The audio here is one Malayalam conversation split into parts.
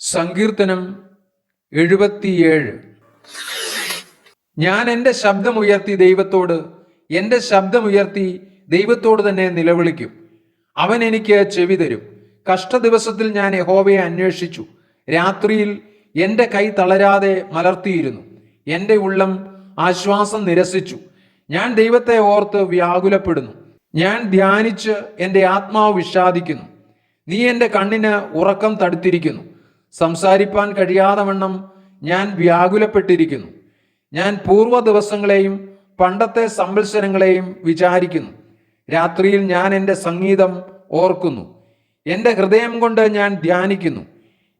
സങ്കീർത്തനം 77. ഞാൻ എൻ്റെ ശബ്ദമുയർത്തി ദൈവത്തോട് തന്നെ നിലവിളിക്കും. അവൻ എനിക്ക് ചെവി തരും. കഷ്ടദിവസത്തിൽ ഞാൻ യഹോവയെ അന്വേഷിച്ചു. രാത്രിയിൽ എൻ്റെ കൈ തളരാതെ മലർത്തിയിരുന്നു. എൻ്റെ ഉള്ളം ആശ്വാസം നിരസിച്ചു. ഞാൻ ദൈവത്തെ ഓർത്ത് വ്യാകുലപ്പെടുന്നു. ഞാൻ ധ്യാനിച്ച് എൻ്റെ ആത്മാവ് വിഷാദിക്കുന്നു. നീ എൻ്റെ കണ്ണിന് ഉറക്കം തടുത്തിരിക്കുന്നു. സംസാരിപ്പാൻ കഴിയാതെ വണ്ണം ഞാൻ വ്യാകുലപ്പെട്ടിരിക്കുന്നു. ഞാൻ പൂർവ്വ ദിവസങ്ങളെയും പണ്ടത്തെ സംവത്സരങ്ങളെയും വിചാരിക്കുന്നു. രാത്രിയിൽ ഞാൻ എൻ്റെ സംഗീതം ഓർക്കുന്നു. എൻ്റെ ഹൃദയം കൊണ്ട് ഞാൻ ധ്യാനിക്കുന്നു.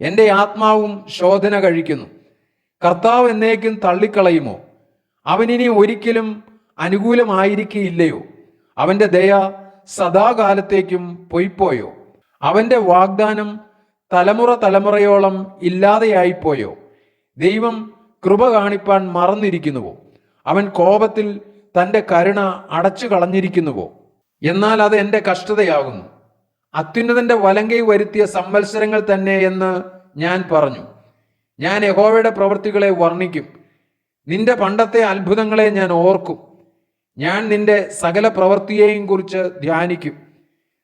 എൻ്റെ ആത്മാവും ശോധന കഴിക്കുന്നു. കർത്താവ് എന്നേക്കും തള്ളിക്കളയുമോ? അവനിനി ഒരിക്കലും അനുകൂലമായിരിക്കുകയില്ലയോ? അവൻ്റെ ദയ സദാകാലത്തേക്കും പൊയ്പോയോ? അവൻ്റെ വാഗ്ദാനം തലമുറയോളം ഇല്ലാതെയായിപ്പോയോ? ദൈവം കൃപ കാണിപ്പാൻ മറന്നിരിക്കുന്നുവോ? അവൻ കോപത്തിൽ തൻ്റെ കരുണ അടച്ചു കളഞ്ഞിരിക്കുന്നുവോ? എന്നാൽ അത് എൻ്റെ കഷ്ടതയാകുന്നു. അത്യുന്നതന്റെ വലങ്കൈ വരുത്തിയ സംവത്സരങ്ങൾ തന്നെ എന്ന് ഞാൻ പറഞ്ഞു. ഞാൻ യഹോവയുടെ പ്രവൃത്തികളെ വർണ്ണിക്കും. നിന്റെ പണ്ടത്തെ അത്ഭുതങ്ങളെ ഞാൻ ഓർക്കും. ഞാൻ നിന്റെ സകല പ്രവൃത്തിയെയും കുറിച്ച് ധ്യാനിക്കും.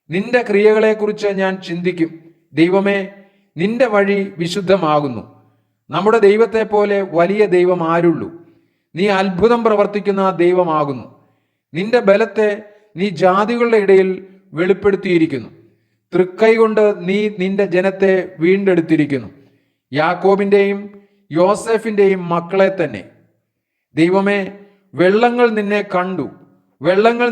നിന്റെ ക്രിയകളെക്കുറിച്ച് ഞാൻ ചിന്തിക്കും. ദൈവമേ, നിന്റെ വഴി വിശുദ്ധമാകുന്നു. നമ്മുടെ ദൈവത്തെ പോലെ വലിയ ദൈവം ആരുള്ളൂ? നീ അത്ഭുതം പ്രവർത്തിക്കുന്ന ദൈവമാകുന്നു. നിന്റെ ബലത്തെ നീ ജാതികളുടെ ഇടയിൽ വെളിപ്പെടുത്തിയിരിക്കുന്നു. തൃക്കൈ കൊണ്ട് നീ നിന്റെ ജനത്തെ വീണ്ടെടുത്തിരിക്കുന്നു, യാക്കോബിന്റെയും യോസേഫിന്റെയും മക്കളെ തന്നെ. ദൈവമേ, വെള്ളങ്ങൾ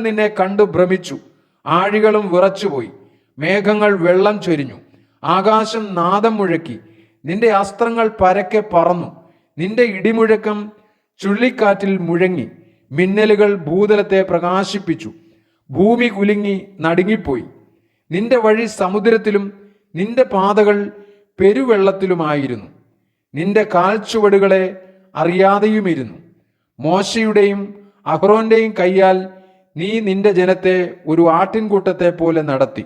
നിന്നെ കണ്ടു ഭ്രമിച്ചു. ആഴികളും വിറച്ചുപോയി. മേഘങ്ങൾ വെള്ളം ചൊരിഞ്ഞു. ആകാശം നാദം മുഴക്കി. നിന്റെ അസ്ത്രങ്ങൾ പരക്കെ പറന്നു. നിന്റെ ഇടിമുഴക്കം ചുഴലിക്കാറ്റിൽ മുഴങ്ങി. മിന്നലുകൾ ഭൂതലത്തെ പ്രകാശിപ്പിച്ചു. ഭൂമി കുലുങ്ങി നടുങ്ങിപ്പോയി. നിന്റെ വഴി സമുദ്രത്തിലും നിന്റെ പാതകൾ പെരുവെള്ളത്തിലുമായിരുന്നു. നിന്റെ കാൽച്ചുവടുകളെ അറിയാതെയുമിരുന്നു. മോശയുടെയും അഹ്റോന്റെയും കയ്യാൽ നീ നിന്റെ ജനത്തെ ഒരു ആട്ടിൻകൂട്ടത്തെ പോലെ നടത്തി.